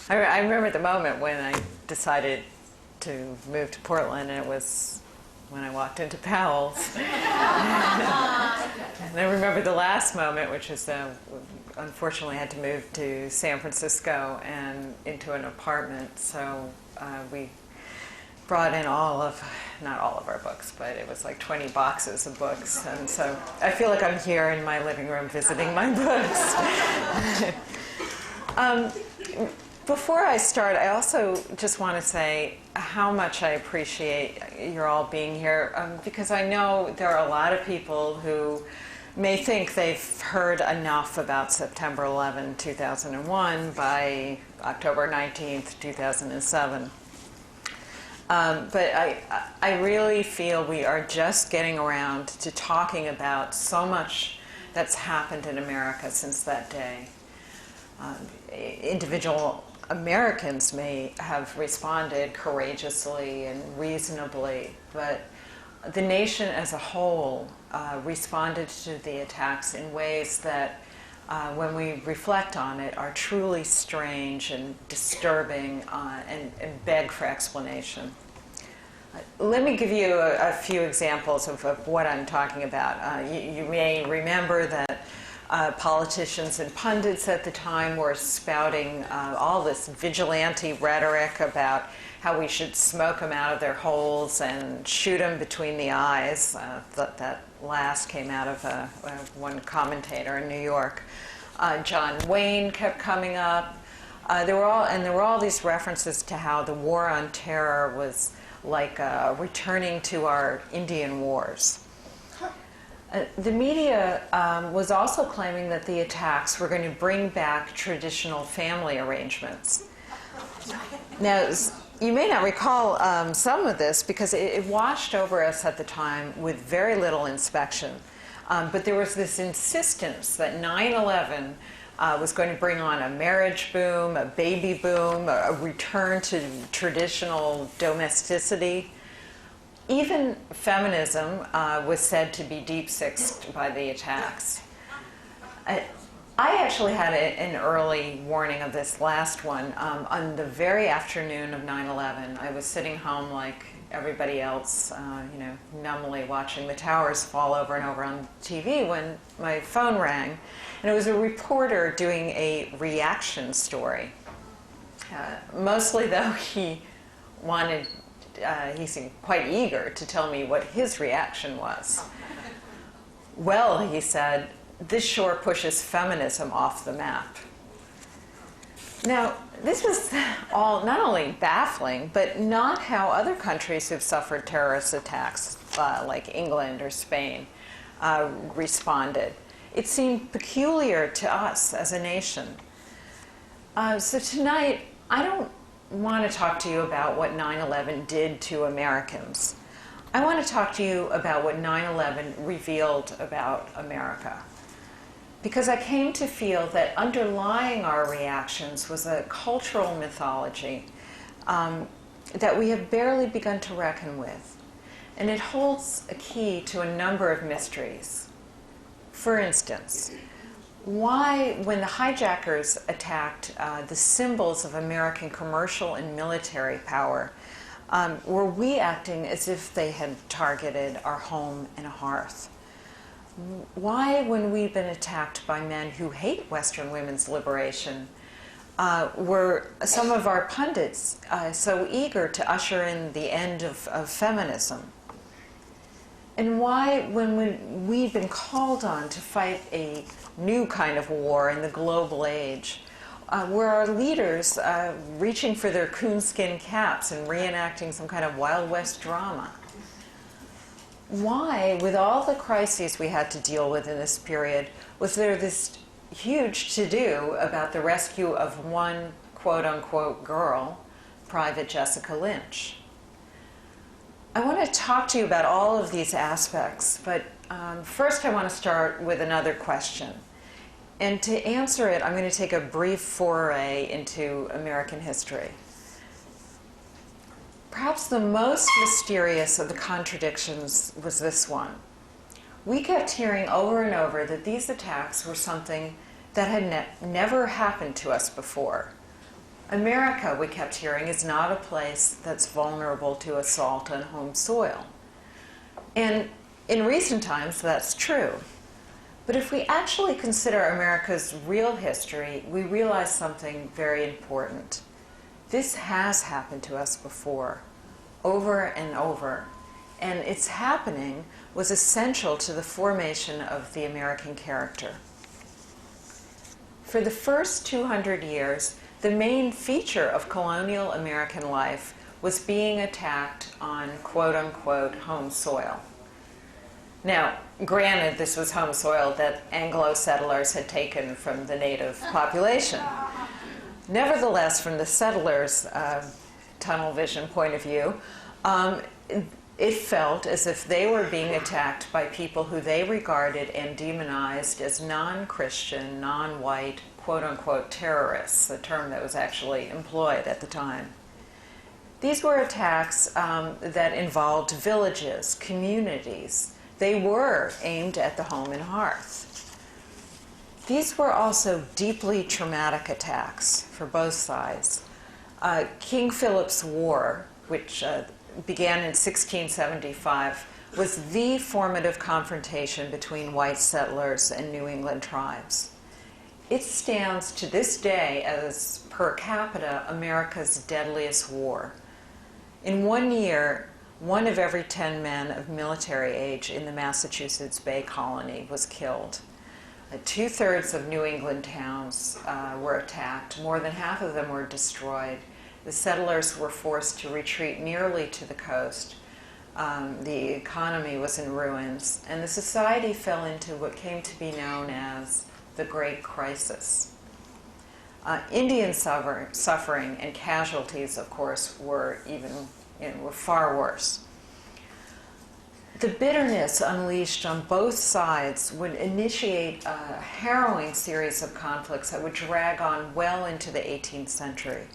I remember the moment when I decided to move to Portland, and it was when I walked into Powell's. And I remember the last moment, which is unfortunately I had to move to San Francisco and into an apartment, so we brought in not all of our books, but it was like 20 boxes of books, and so I feel like I'm here in my living room visiting my books. Before I start, I also just want to say how much I appreciate your all being here, because I know there are a lot of people who may think they've heard enough about September 11, 2001 by October 19th, 2007. But I really feel we are just getting around to talking about so much that's happened in America since that day. Individual Americans may have responded courageously and reasonably, but the nation as a whole responded to the attacks in ways that, when we reflect on it, are truly strange and disturbing and beg for explanation. Let me give you a few examples of what I'm talking about. You may remember that politicians and pundits at the time were spouting all this vigilante rhetoric about how we should smoke them out of their holes and shoot them between the eyes. That last came out of one commentator in New York. John Wayne kept coming up. There were all these references to how the war on terror was like returning to our Indian wars. The media was also claiming that the attacks were going to bring back traditional family arrangements. Now, you may not recall some of this because it washed over us at the time with very little inspection. But there was this insistence that 9/11 was going to bring on a marriage boom, a baby boom, a return to traditional domesticity. Even feminism was said to be deep-sixed by the attacks. I actually had an early warning of this last one. On the very afternoon of 9/11, I was sitting home like everybody else, numbly watching the towers fall over and over on TV when my phone rang. And it was a reporter doing a reaction story. Mostly, though, he seemed quite eager to tell me what his reaction was. Well, he said, this sure pushes feminism off the map. Now, this was all not only baffling, but not how other countries who've suffered terrorist attacks, like England or Spain, responded. It seemed peculiar to us as a nation. So tonight, I don't want to talk to you about what 9/11 did to Americans. I want to talk to you about what 9/11 revealed about America. Because I came to feel that underlying our reactions was a cultural mythology that we have barely begun to reckon with. And it holds a key to a number of mysteries. For instance, why, when the hijackers attacked the symbols of American commercial and military power, were we acting as if they had targeted our home and hearth? Why, when we've been attacked by men who hate Western women's liberation, were some of our pundits so eager to usher in the end of feminism? And why, when we've been called on to fight a new kind of war in the global age, were our leaders reaching for their coonskin caps and reenacting some kind of Wild West drama? Why, with all the crises we had to deal with in this period, was there this huge to-do about the rescue of one quote-unquote girl, Private Jessica Lynch? I want to talk to you about all of these aspects, but first I want to start with another question. And to answer it, I'm going to take a brief foray into American history. Perhaps the most mysterious of the contradictions was this one. We kept hearing over and over that these attacks were something that had never happened to us before. America, we kept hearing, is not a place that's vulnerable to assault on home soil. And in recent times, that's true. But if we actually consider America's real history, we realize something very important. This has happened to us before, over and over. And its happening was essential to the formation of the American character. For the first 200 years, the main feature of colonial American life was being attacked on quote-unquote home soil. Now, granted, this was home soil that Anglo settlers had taken from the native population. Nevertheless, from the settlers' tunnel vision point of view, it felt as if they were being attacked by people who they regarded and demonized as non-Christian, non-white, quote-unquote terrorists, a term that was actually employed at the time. These were attacks that involved villages, communities. They were aimed at the home and hearth. These were also deeply traumatic attacks for both sides. King Philip's War, which began in 1675, was the formative confrontation between white settlers and New England tribes. It stands to this day as, per capita, America's deadliest war. In 1 year, 1 of every 10 men of military age in the Massachusetts Bay Colony was killed. 2/3 of New England towns were attacked. More than half of them were destroyed. The settlers were forced to retreat nearly to the coast. The economy was in ruins, and the society fell into what came to be known as the Great Crisis. Indian suffering and casualties, of course, were far worse. The bitterness unleashed on both sides would initiate a harrowing series of conflicts that would drag on well into the 18th century.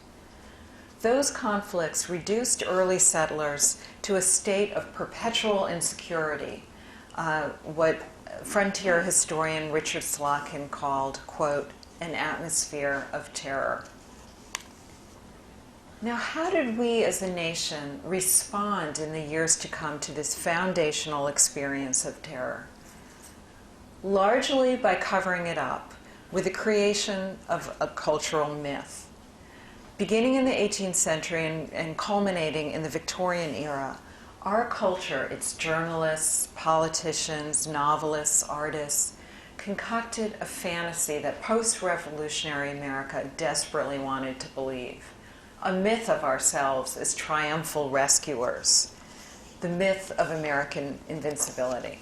Those conflicts reduced early settlers to a state of perpetual insecurity, what frontier historian Richard Slotkin called, quote, an atmosphere of terror. Now, how did we as a nation respond in the years to come to this foundational experience of terror? Largely by covering it up with the creation of a cultural myth. Beginning in the 18th century and culminating in the Victorian era, our culture, its journalists, politicians, novelists, artists, concocted a fantasy that post-revolutionary America desperately wanted to believe. A myth of ourselves as triumphal rescuers, the myth of American invincibility.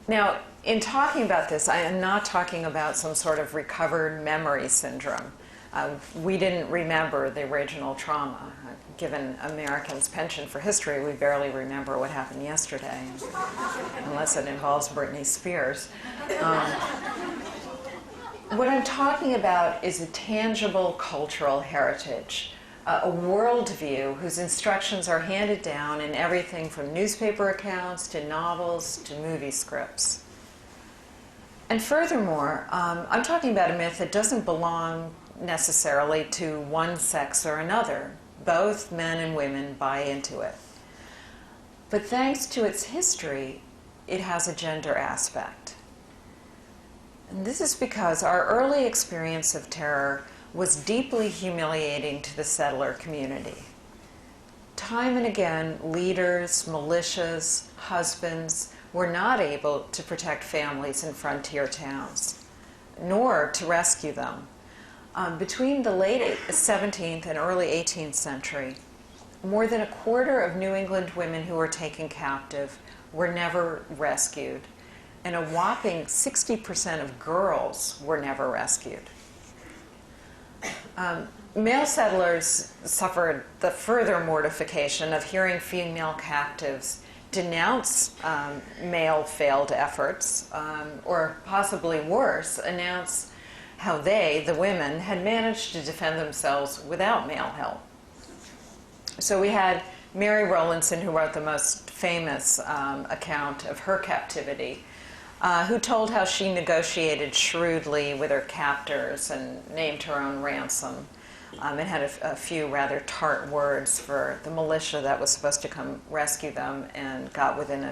Now, in talking about this, I am not talking about some sort of recovered memory syndrome. We didn't remember the original trauma. Given Americans' penchant for history, we barely remember what happened yesterday, unless it involves Britney Spears. What I'm talking about is a tangible cultural heritage, a worldview whose instructions are handed down in everything from newspaper accounts to novels to movie scripts. And furthermore, I'm talking about a myth that doesn't belong necessarily to one sex or another. Both men and women buy into it. But thanks to its history, it has a gender aspect. And this is because our early experience of terror was deeply humiliating to the settler community. Time and again, leaders, militias, husbands were not able to protect families in frontier towns, nor to rescue them. Between the late 17th and early 18th century, more than a quarter of New England women who were taken captive were never rescued, and a whopping 60% of girls were never rescued. Male settlers suffered the further mortification of hearing female captives denounce male failed efforts, or possibly worse, announce how they, the women, had managed to defend themselves without male help. So we had Mary Rowlandson, who wrote the most famous account of her captivity. who told how she negotiated shrewdly with her captors and named her own ransom, and had a few rather tart words for the militia that was supposed to come rescue them, and got within a